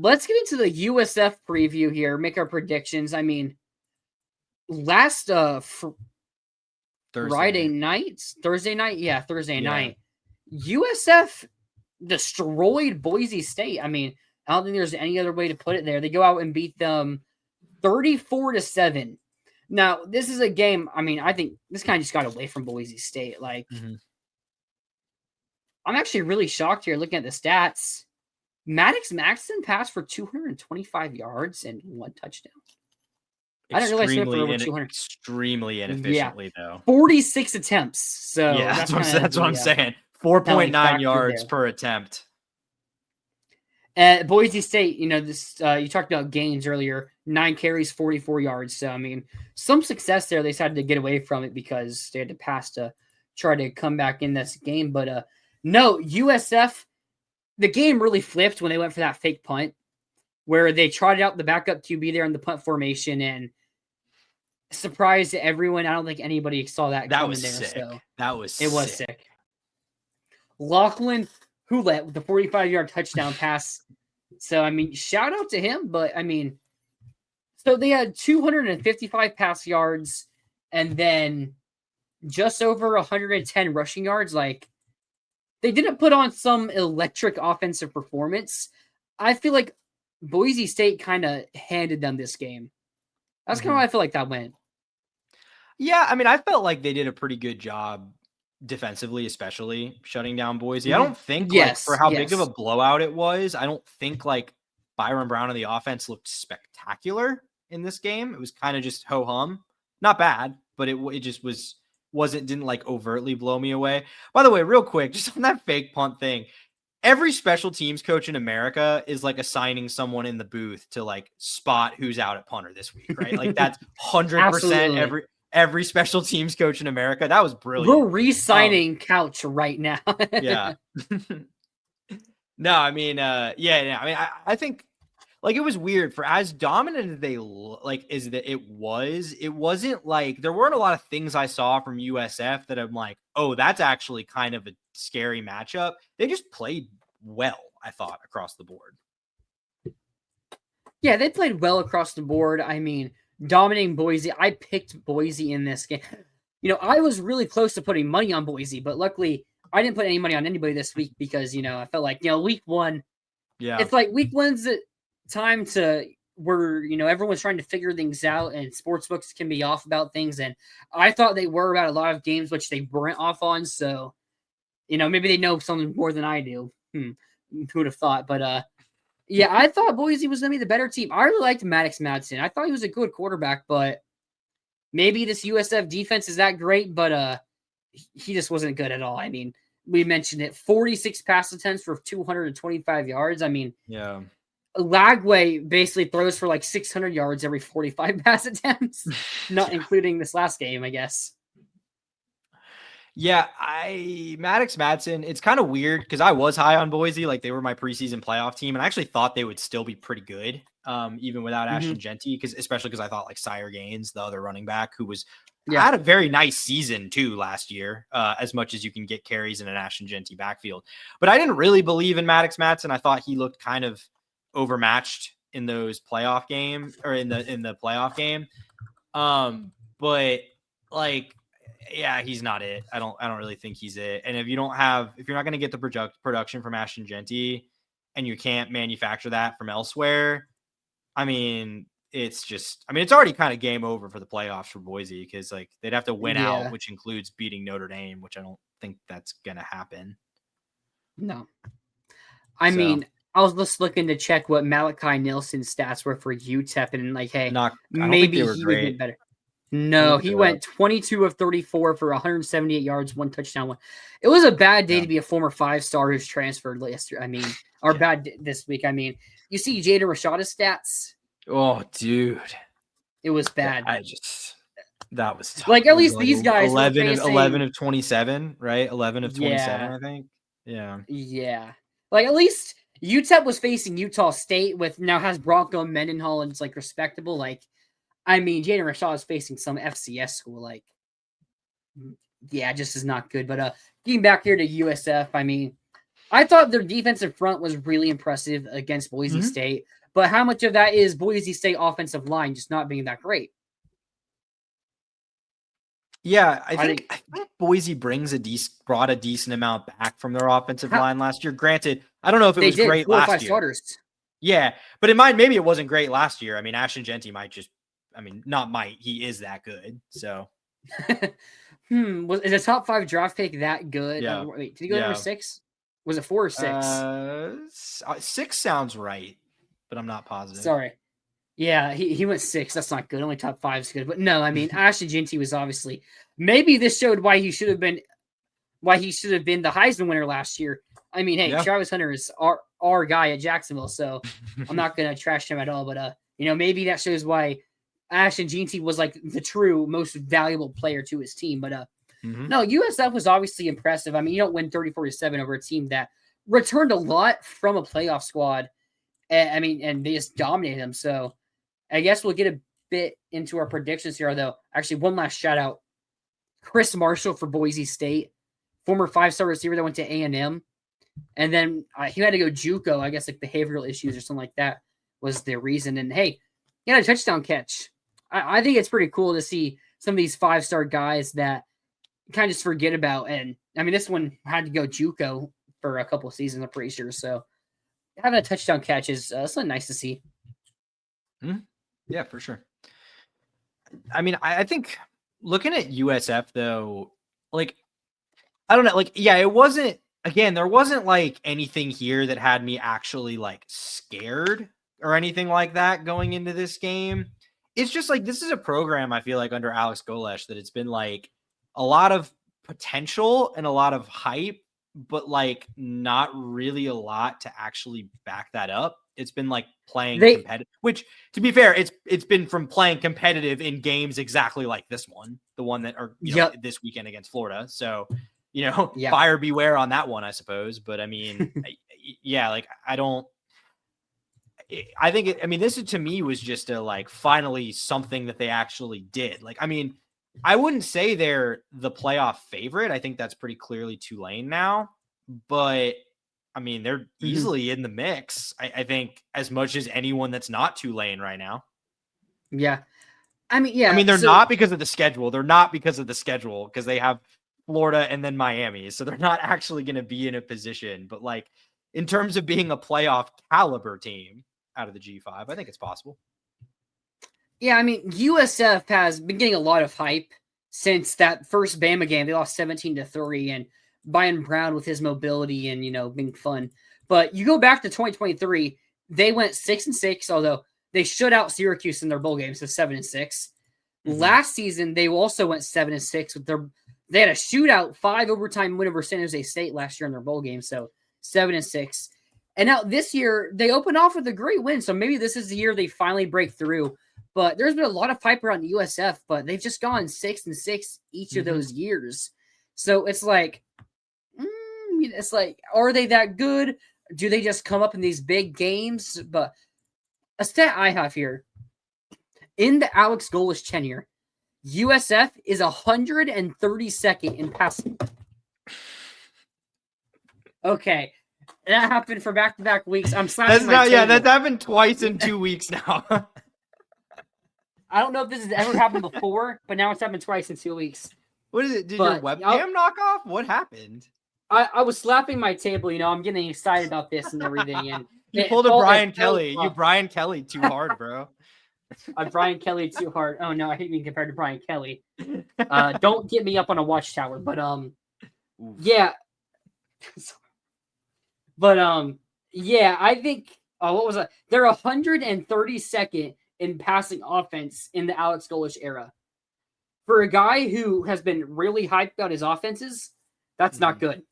let's get into the USF preview here, make our predictions. I mean, last Thursday night, USF destroyed Boise State. I mean, I don't think there's any other way to put it there. They go out and beat them 34-7. Now, this is a game, I mean, I think this kind of just got away from Boise State. Like, I'm actually really shocked here looking at the stats. Maddox Maxson passed for 225 yards and 1 touchdown. I didn't realize he went for over 200. Extremely inefficiently, though. 46 attempts. So yeah, that's what I'm saying. 4.9 yards per attempt. Boise State, this you talked about Gaines earlier. 9 carries, 44 yards. So, I mean, some success there. They decided to get away from it because they had to pass to try to come back in this game. But, no, USF, the game really flipped when they went for that fake punt where they trotted out the backup QB there in the punt formation and surprised everyone. I don't think anybody saw that coming there. Sick. So It was sick. Lachlan Houellette with the 45-yard touchdown pass. So, I mean, shout out to him. But, I mean, so they had 255 pass yards and then just over 110 rushing yards. Like, they didn't put on some electric offensive performance. I feel like Boise State kind of handed them this game. That's kind of how I feel like that went. Yeah, I mean, I felt like they did a pretty good job defensively, especially shutting down Boise. I don't think for how big of a blowout it was, I don't think like Byron Brown and the offense looked spectacular in this game. It was kind of just ho-hum. Not bad, but it just didn't like overtly blow me away. By the way, real quick, just on that fake punt thing, every special teams coach in America is like assigning someone in the booth to like spot who's out at punter this week, right? Like that's 100% every special teams coach in America. That was brilliant. We're re-signing Couch right now. Yeah. No, I mean, I mean, I think like it was weird for as dominant as they it wasn't like there weren't a lot of things I saw from USF that I'm like, oh, that's actually kind of a scary matchup. They just played well, I thought, across the board. Yeah, they played well across the board. I mean, dominating Boise. I picked Boise in this game. I was really close to putting money on Boise, but luckily I didn't put any money on anybody this week because, I felt like, week one. Yeah. It's like week one's the time where, everyone's trying to figure things out and sportsbooks can be off about things. And I thought they were about a lot of games, which they weren't off on. So, maybe they know something more than I do. Who would have thought? But, yeah, I thought Boise was going to be the better team. I really liked Maddox Madsen. I thought he was a good quarterback, but maybe this USF defense is that great, but he just wasn't good at all. I mean, we mentioned it, 46 pass attempts for 225 yards. I mean, yeah. Lagway basically throws for like 600 yards every 45 pass attempts, not including this last game, I guess. Yeah, Maddox Madsen, it's kind of weird because I was high on Boise. Like they were my preseason playoff team. And I actually thought they would still be pretty good, even without Ashton Genty, especially because I thought like Sire Gaines, the other running back who had a very nice season too last year, as much as you can get carries in an Ashton Genty backfield. But I didn't really believe in Maddox Madsen. I thought he looked kind of overmatched in those playoff game or in the playoff game. But like, yeah, he's not it. I don't really think he's it. And if you're not going to get the production from Ashton Genty and you can't manufacture that from elsewhere, I mean, it's already kind of game over for the playoffs for Boise because like they'd have to win out, which includes beating Notre Dame, which I don't think that's going to happen. No. I mean, I was just looking to check what Malachi Nelson's stats were for UTEP and like, hey, maybe he would get better. No, he went 22 of 34 for 178 yards, 1 touchdown. It was a bad day to be a former 5-star who's transferred last year. I mean, or bad this week. I mean, you see Jaden Rashada's stats. Oh, dude, it was bad. That was tough. Like at least these guys 11 of 27, right? 11 of 27, I think. Yeah. Yeah. Like at least UTEP was facing Utah State has Bronco Mendenhall and it's like respectable. Like, I mean, Jaden Rashad is facing some FCS school. Like, yeah, just is not good. But getting back here to USF, I mean, I thought their defensive front was really impressive against Boise State, but how much of that is Boise State offensive line just not being that great? Yeah, I think Boise brought a decent amount back from their offensive line last year. Granted, I don't know if it was great 4 or 5 last year. starters. Yeah, but maybe it wasn't great last year. I mean, Ashton Genty he is that good. So, Is a top 5 draft pick that good? Yeah. Wait, did he go number 6? Was it 4 or 6? 6 sounds right, but I'm not positive. Sorry. Yeah, he went 6. That's not good. Only top 5 is good. But no, I mean, Ashton Genty was obviously, maybe this showed why he should have been the Heisman winner last year. I mean, hey, Travis Hunter is our guy at Jacksonville, so I'm not gonna trash him at all. But maybe that shows why Ashton Genty was like the true most valuable player to his team. But no, USF was obviously impressive. I mean, you don't win 34-7 over a team that returned a lot from a playoff squad. And they just dominated them. So I guess we'll get a bit into our predictions here, though. Actually, one last shout out. Chris Marshall for Boise State, former 5-star receiver that went to A&M. And then he had to go JUCO. I guess like behavioral issues or something like that was the reason. And hey, he had a touchdown catch. I think it's pretty cool to see some of these 5-star guys that kind of just forget about. And I mean, this one had to go JUCO for a couple of seasons, I'm pretty sure. So having a touchdown catch is something nice to see. Yeah, for sure. I mean, I think looking at USF though, like, I don't know, like, yeah, it wasn't, again, there wasn't like anything here that had me actually like scared or anything like that going into this game. It's just like, this is a program I feel like under Alex Golesh that it's been like a lot of potential and a lot of hype, but like not really a lot to actually back that up. It's been like playing competitive, which to be fair, it's been from playing competitive in games exactly like this one, the one that are this weekend against Florida. So, buyer beware on that one, I suppose. But I mean, like this to me was just a like finally something that they actually did. Like, I mean, I wouldn't say they're the playoff favorite. I think that's pretty clearly Tulane now, but I mean, they're easily in the mix. I think as much as anyone that's not Tulane right now. Yeah. I mean, they're not because of the schedule. They're not because of the schedule because they have Florida and then Miami. So they're not actually going to be in a position. But like in terms of being a playoff caliber team out of the G5, I think it's possible. Yeah, I mean, USF has been getting a lot of hype since that first Bama game. They lost 17-3, and Brian Brown with his mobility and, being fun. But you go back to 2023, they went 6-6, although they shut out Syracuse in their bowl game, so 7-6. Last season, they also went 7-6 with they had a shootout 5 overtime win over San Jose State last year in their bowl game, so 7-6. And now this year, they open off with a great win, so maybe this is the year they finally break through. But there's been a lot of hype around the USF, but they've just gone 6-6 each of those years. So it's like, are they that good? Do they just come up in these big games? But a stat I have here, in the Alex Golesh tenure, USF is 132nd in passing. Okay, that happened for back-to-back weeks. I'm slapping my table. That's happened twice in 2 weeks now. I don't know if this has ever happened before, but now it's happened twice in 2 weeks. What is it? Did your webcam knock off? What happened? I was slapping my table. I'm getting excited about this and everything. And you pulled a Brian Kelly. You Brian Kelly too hard, bro. I Brian Kelly too hard. Oh no, I hate being compared to Brian Kelly. Don't get me up on a watchtower, but yeah. But yeah, I think what was that? They're 132nd in passing offense in the Alex Golesh era. For a guy who has been really hyped about his offenses, that's not good.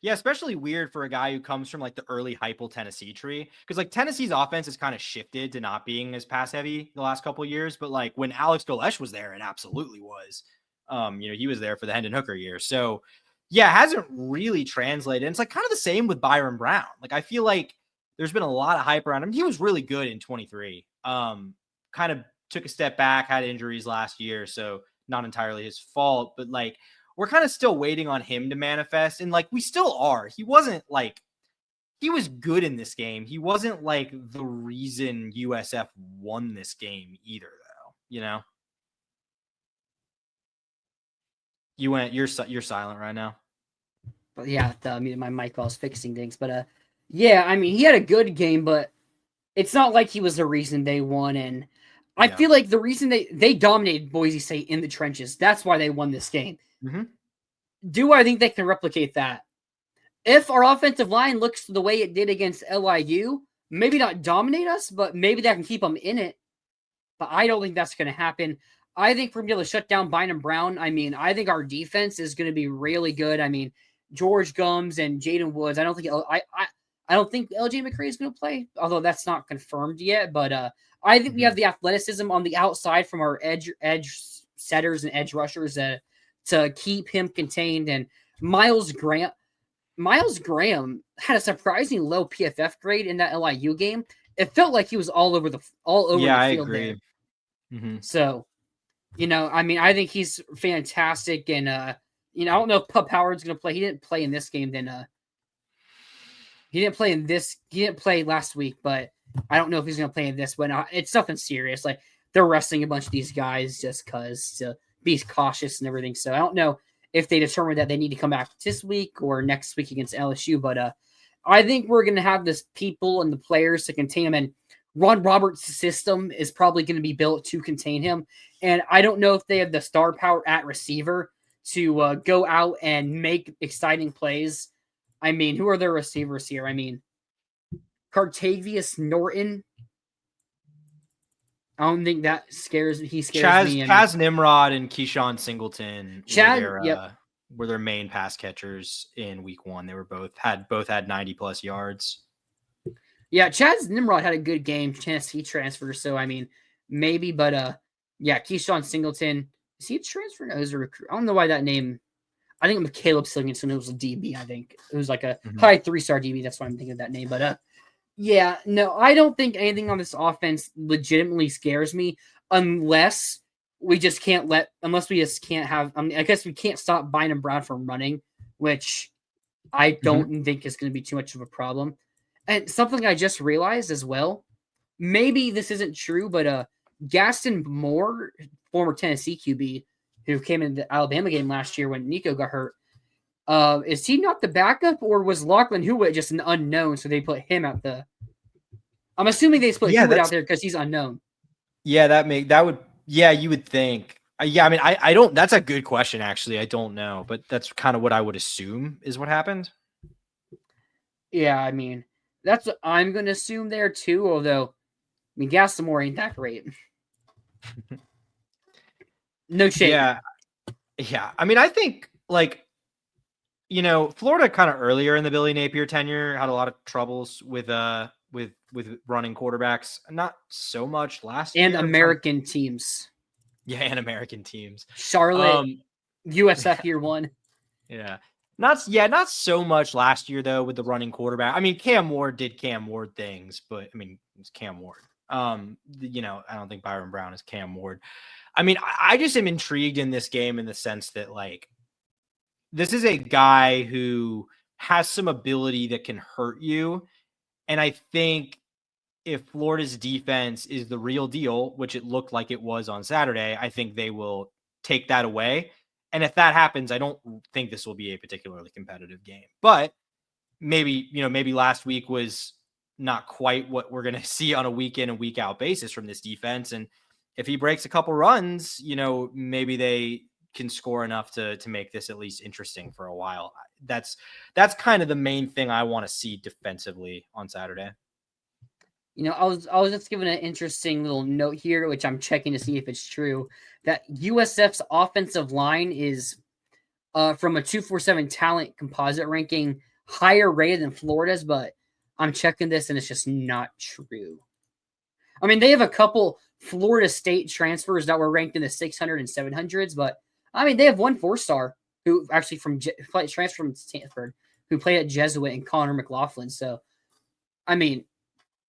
Yeah, especially weird for a guy who comes from like the early Heupel Tennessee tree, because like Tennessee's offense has kind of shifted to not being as pass heavy the last couple of years. But like when Alex Golesh was there, it absolutely was. He was there for the Hendon Hooker year. So yeah, it hasn't really translated. And it's like kind of the same with Byron Brown. Like I feel like there's been a lot of hype around him. He was really good in 23. Kind of took a step back, had injuries last year, so not entirely his fault. But like we're kind of still waiting on him to manifest. And like, we still are. He wasn't like, he was good in this game. He wasn't like the reason USF won this game either, though. You know, you're silent right now. But yeah, my mic while I was fixing things. But yeah, I mean, he had a good game, but it's not like he was the reason they won. And I feel like the reason they dominated Boise State in the trenches, that's why they won this game. Mm-hmm. Do I think they can replicate that? If our offensive line looks the way it did against LIU, maybe not dominate us, but maybe that can keep them in it. But I don't think that's going to happen. I think we're going to be able to shut down Bynum Brown. I mean, I think our defense is going to be really good. I mean, George Gums and Jaden Woods. I don't think LJ McCray is going to play, although that's not confirmed yet. But I think we have the athleticism on the outside from our edge setters and edge rushers to keep him contained. And Miles Graham had a surprisingly low PFF grade in that LIU game. It felt like he was all over the field. Yeah, I agree. Mm-hmm. So, I mean, I think he's fantastic. And, I don't know if Pup Howard's going to play. He didn't play in this game. He didn't play last week, but I don't know if he's going to play in this one. It's nothing serious. Like, they're resting a bunch of these guys just because to be cautious and everything. So I don't know if they determine that they need to come back this week or next week against LSU. But I think we're going to have this people and the players to contain him. And Ron Roberts' system is probably going to be built to contain him. And I don't know if they have the star power at receiver to go out and make exciting plays. I mean, who are their receivers here? I mean, Cartavius Norton. I don't think that scares me. He scares me. Chaz Nimrod and Keyshawn Singleton were their main pass catchers in week 1. They were both had 90+ yards. Yeah, Chaz Nimrod had a good game. Tennessee transfer, so I mean, maybe, but yeah, Keyshawn Singleton. Is he a transfer? No, he's a recruit. I don't know why that name. I think it was Caleb Singleton. It was a DB. I think it was like a high 3-star DB. That's why I'm thinking of that name. But yeah, no, I don't think anything on this offense legitimately scares me unless we just can't have. I mean, I guess we can't stop Bynum Brown from running, which I don't think is going to be too much of a problem. And something I just realized as well, maybe this isn't true, but Gaston Moore, former Tennessee QB, who came into the Alabama game last year when Nico got hurt, is he not the backup, or was Lachlan Hewitt just an unknown, so they put him out the... I'm assuming they put Hewitt out there because he's unknown. Yeah, you would think. Yeah, I mean, I don't... That's a good question, actually. I don't know, but that's kind of what I would assume is what happened. Yeah, I mean, that's what I'm going to assume there, too, although, I mean, Gaston Moore ain't that great. No shade. Yeah. I mean, I think, like, Florida kind of earlier in the Billy Napier tenure had a lot of troubles with running quarterbacks. Not so much last year. And American teams. Yeah, and American teams. Charlotte, USF year 1. Yeah. Not so much last year, though, with the running quarterback. I mean, Cam Ward did Cam Ward things, but, I mean, it's Cam Ward. I don't think Byron Brown is Cam Ward. I mean, I just am intrigued in this game in the sense that, like, this is a guy who has some ability that can hurt you. And I think if Florida's defense is the real deal, which it looked like it was on Saturday, I think they will take that away. And if that happens, I don't think this will be a particularly competitive game. But maybe last week was not quite what we're going to see on a week in and week out basis from this defense. And if he breaks a couple runs, maybe they can score enough to make this at least interesting for a while. That's kind of the main thing I want to see defensively on Saturday. I was just giving an interesting little note here, which I'm checking to see if it's true, that USF's offensive line is from a 247 talent composite ranking higher rated than Florida's, but I'm checking this and it's just not true. I mean, they have a couple Florida State transfers that were ranked in the 600 and 700s, but I mean, they have one 4-star who actually transferred from Stanford, who played at Jesuit, and Connor McLaughlin. So, I mean,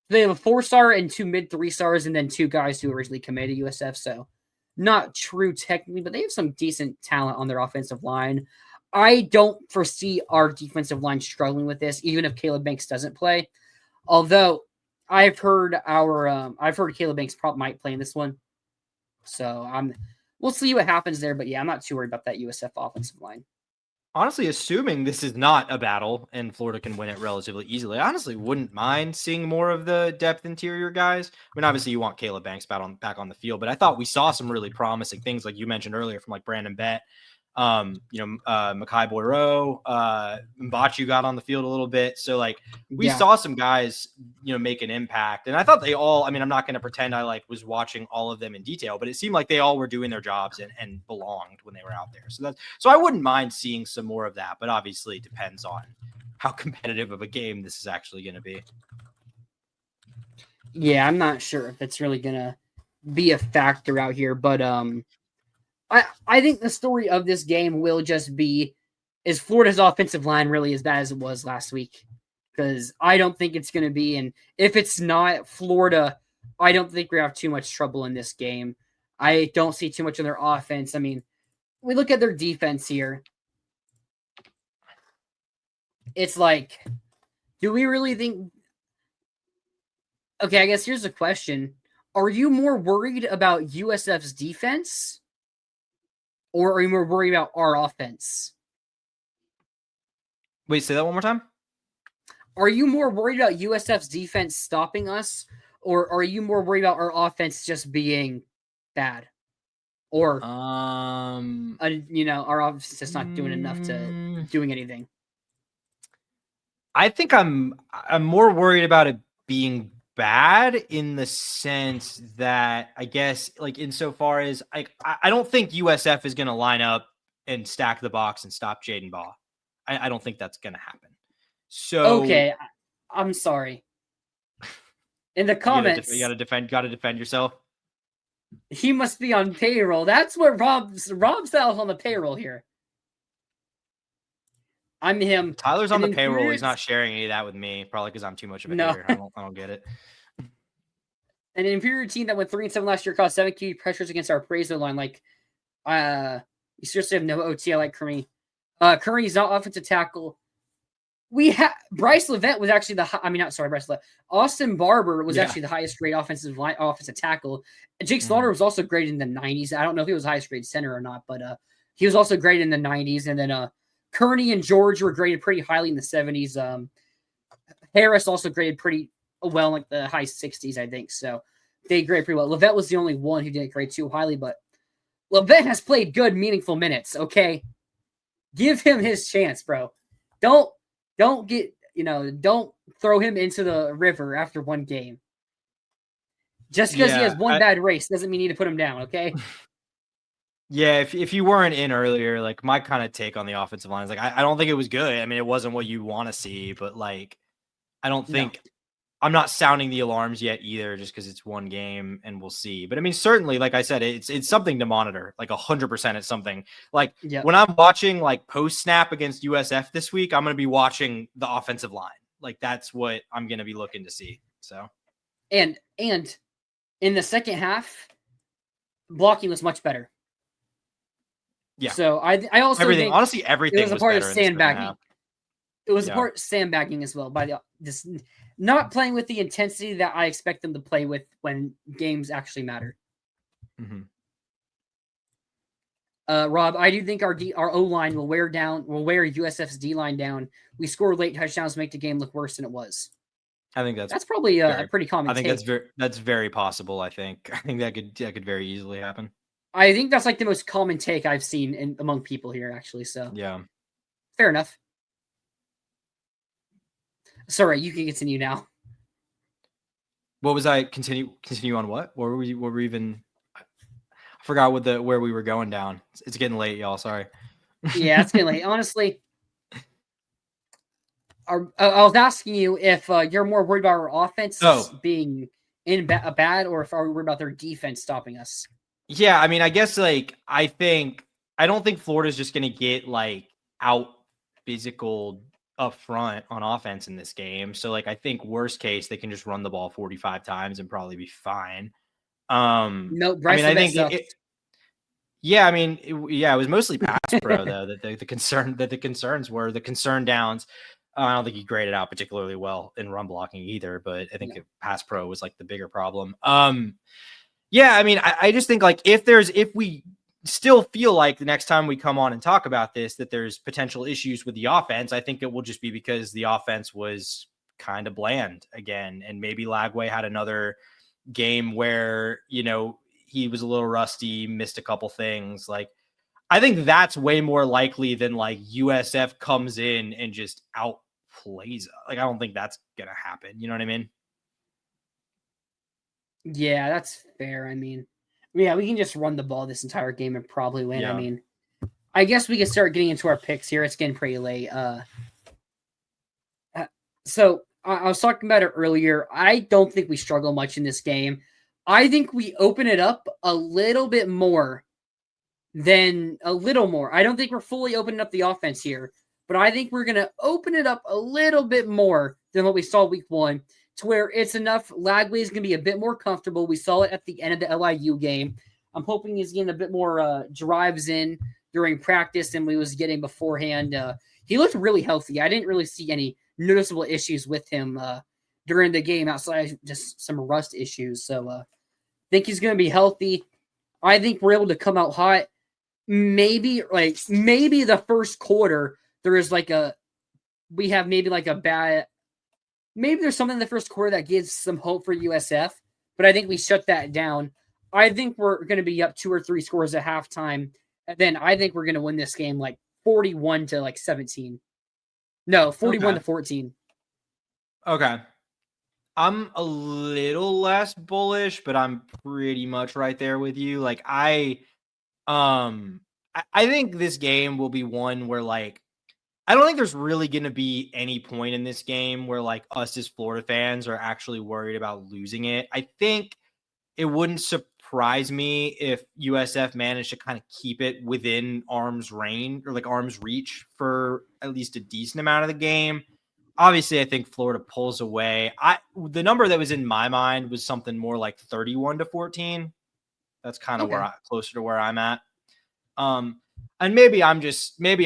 they have a 4-star and 2 mid 3-stars, and then 2 guys who originally committed to USF. So, not true technically, but they have some decent talent on their offensive line. I don't foresee our defensive line struggling with this, even if Caleb Banks doesn't play. Although I've heard Caleb Banks probably might play in this one, so we'll see what happens there. But yeah, I'm not too worried about that USF offensive line. Honestly, assuming this is not a battle and Florida can win it relatively easily, I honestly wouldn't mind seeing more of the depth interior guys. I mean, obviously you want Caleb Banks back on the field, but I thought we saw some really promising things, like you mentioned earlier, from like Brandon Bett. Makai Boyro, Mbachu got on the field a little bit. So like we saw some guys, make an impact. And I thought they all, I mean, I'm not going to pretend I was watching all of them in detail, but it seemed like they all were doing their jobs and belonged when they were out there. So I wouldn't mind seeing some more of that, but obviously it depends on how competitive of a game this is actually going to be. Yeah, I'm not sure if it's really going to be a factor out here, but I think the story of this game will just be, is Florida's offensive line really as bad as it was last week? Because I don't think it's going to be. And if it's not Florida, I don't think we have too much trouble in this game. I don't see too much in their offense. I mean, we look at their defense here. It's like, do we really think... Okay, I guess here's the question. Are you more worried about USF's defense? Or are you more worried about our offense? Wait, say that one more time? Are you more worried about USF's defense stopping us? Or are you more worried about our offense just being bad? Or, our offense just not doing enough to doing anything? I think I'm more worried about it being bad in the sense that, I guess, insofar as I don't think USF is going to line up and stack the box and stop Jaden Baugh. I don't think that's going to happen. So okay, I'm sorry. In the comments, you got to defend yourself. He must be on payroll. That's what Rob Sal's on the payroll here. I'm him. Tyler's on the payroll. He's not sharing any of that with me, probably because I'm too much of a hater. I don't get it. An inferior team that went 3-7 last year caused 7 key pressures against our appraisal line. You seriously have no OT. I like Curry. Curry's not offensive tackle. Bryce Levette was actually Bryce Levette. Austin Barber was actually the highest grade offensive tackle. Jake Slaughter was also graded in the 90s. I don't know if he was highest grade center or not, but he was also graded in the 90s. And then Kearney and George were graded pretty highly in the 70s. Harris also graded pretty well in the high 60s, I think. So they graded pretty well. Levette was the only one who didn't grade too highly, but Levette has played good, meaningful minutes. Okay, give him his chance, bro. Don't throw him into the river after one game. Just because he has one bad race doesn't mean you need to put him down, okay? Yeah, if you weren't in earlier, my kind of take on the offensive line is I don't think it was good. I mean, it wasn't what you want to see, but I don't think I'm not sounding the alarms yet either, just because it's one game and we'll see. But I mean, certainly, like I said, it's something to monitor. 100%, it's something. When I'm watching post snap against USF this week, I'm going to be watching the offensive line. That's what I'm going to be looking to see. So, and in the second half, blocking was much better. Yeah. So I also think honestly everything was a part of sandbagging. It was a part sandbagging as well by this not playing with the intensity that I expect them to play with when games actually matter. Mm-hmm. Rob, I do think our O line will wear USF's D line down. We score late touchdowns to make the game look worse than it was. I think that's probably a pretty common. I think that's very possible. I think that could very easily happen. I think that's the most common take I've seen among people here, actually. So yeah, fair enough. Sorry, you can continue now. What was I continue on? What were we even? I forgot where we were going down. It's getting late, y'all. Sorry. Yeah, it's getting late. Honestly, I was asking you if you're more worried about our offense being bad, or if are we worried about their defense stopping us. Yeah, I mean, I guess I don't think Florida's just going to get out physical up front on offense in this game. So I think worst case they can just run the ball 45 times and probably be fine. No, Bryce, I think Yeah, I mean, it was mostly pass pro though that the concerns were the concern downs. I don't think he graded out particularly well in run blocking either, but I think pass pro was like the bigger problem. Yeah, I mean, I just think like if we still feel like the next time we come on and talk about this that there's potential issues with the offense, I think it will just be because the offense was kind of bland again, and maybe Lagway had another game where he was a little rusty, missed a couple things. Like, I think that's way more likely than like USF comes in and just outplays. Like, I don't think that's gonna happen. You know what I mean? Yeah, that's fair. I mean, yeah, we can just run the ball this entire game and probably win. I Yeah. mean, I guess we can start getting into our picks here. It's getting pretty late. So I was talking about it earlier. I don't think we struggle much in this game. I think we open it up a little bit more than a little more. I don't think we're fully opening up the offense here, but I think we're going to open it up a little bit more than what we saw week one to where it's enough. Lagway is going to be a bit more comfortable. We saw it at the end of the LIU game. I'm hoping he's getting a bit more drives in during practice than we was getting beforehand. He looked really healthy. I didn't really see any noticeable issues with him during the game outside of just some rust issues. So I think he's going to be healthy. I think we're able to come out hot. Maybe the first quarter there is like we have maybe like a bad, maybe there's something in the first quarter that gives some hope for USF, but I think we shut that down. I think we're going to be up 2 or 3 scores at halftime, and then I think we're going to win this game like 41 to like 17. No, 41 to 14. Okay. I'm a little less bullish, but I'm pretty much right there with you. Like I think this game will be one where like I don't think there's really going to be any point in this game where like us as Florida fans are actually worried about losing it. I think it wouldn't surprise me if USF managed to kind of keep it within arm's range or like arm's reach for at least a decent amount of the game. Obviously, I think Florida pulls away. The number that was in my mind was something more like 31 to 14. That's kind of where closer to where I'm at. And maybe I'm just being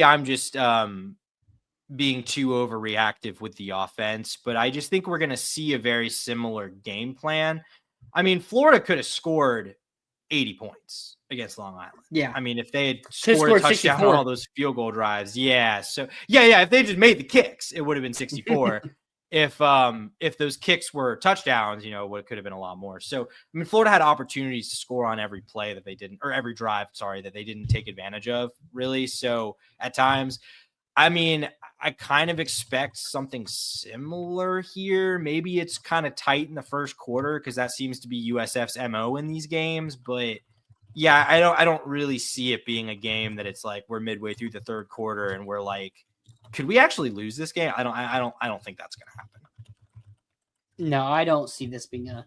too overreactive with the offense, but I just think we're going to see a very similar game plan. I mean, Florida could have scored 80 points against Long Island. Yeah. I mean, if they had scored a touchdown 64 on all those field goal drives. Yeah. So yeah. If they just made the kicks, it would have been 64. If those kicks were touchdowns, it could have been a lot more. So, I mean, Florida had opportunities to score on every play that they didn't, or every drive, that they didn't take advantage of, really. So at times, I mean, I kind of expect something similar here. Maybe it's kind of tight in the first quarter because that seems to be USF's MO in these games. But yeah, I don't really see it being a game that it's like we're midway through the third quarter and we're like, could we actually lose this game? I don't think that's going to happen. No, I don't see this being a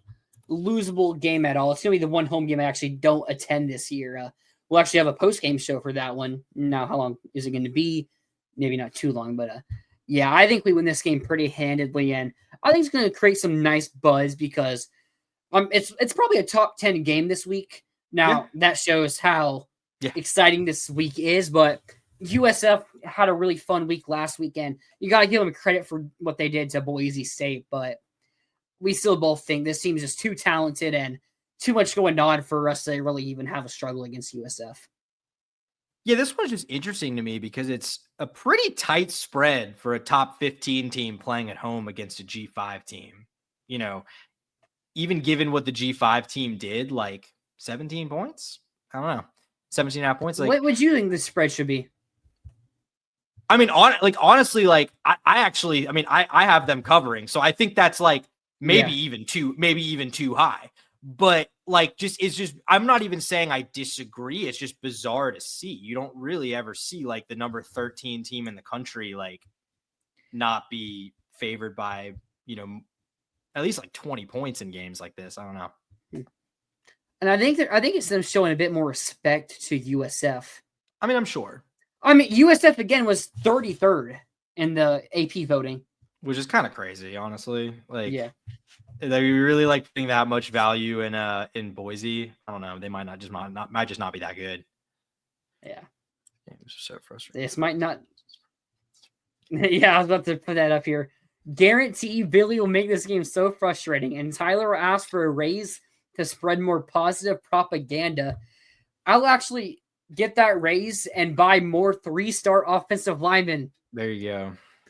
losable game at all. It's going to be the one home game I actually don't attend this year. We'll actually have a post-game show for that one. Now, how long is it going to be? Maybe not too long, but yeah, I think we win this game pretty handedly, and I think it's going to create some nice buzz because it's probably a top 10 game this week. Now, that shows how exciting this week is, but USF had a really fun week last weekend. You got to give them credit for what they did to Boise State, but we still both think this team is just too talented and too much going on for us to really even have a struggle against USF. Yeah, this one's just interesting to me because it's a pretty tight spread for a top 15 team playing at home against a G5 team. Even given what the G5 team did, like 17 points? I don't know. 17.5 points. Like, what would you think the spread should be? I mean, honestly, like I have them covering. So I think that's like maybe even too high. But like, I'm not even saying I disagree. It's just bizarre to see. You don't really ever see like the number 13 team in the country, like not be favored by, at least like 20 points in games like this. I don't know. And I think it's them showing a bit more respect to USF. I mean, I'm sure. I mean, USF again was 33rd in the AP voting, which is kind of crazy, honestly. Like, yeah. They really like putting that much value in Boise. I don't know. They might just not be that good. Yeah. Games are so frustrating. This might not. Yeah, I was about to put that up here. Guarantee Billy will make this game so frustrating, and Tyler will ask for a raise to spread more positive propaganda. I'll actually get that raise and buy more 3-star offensive linemen. There you go.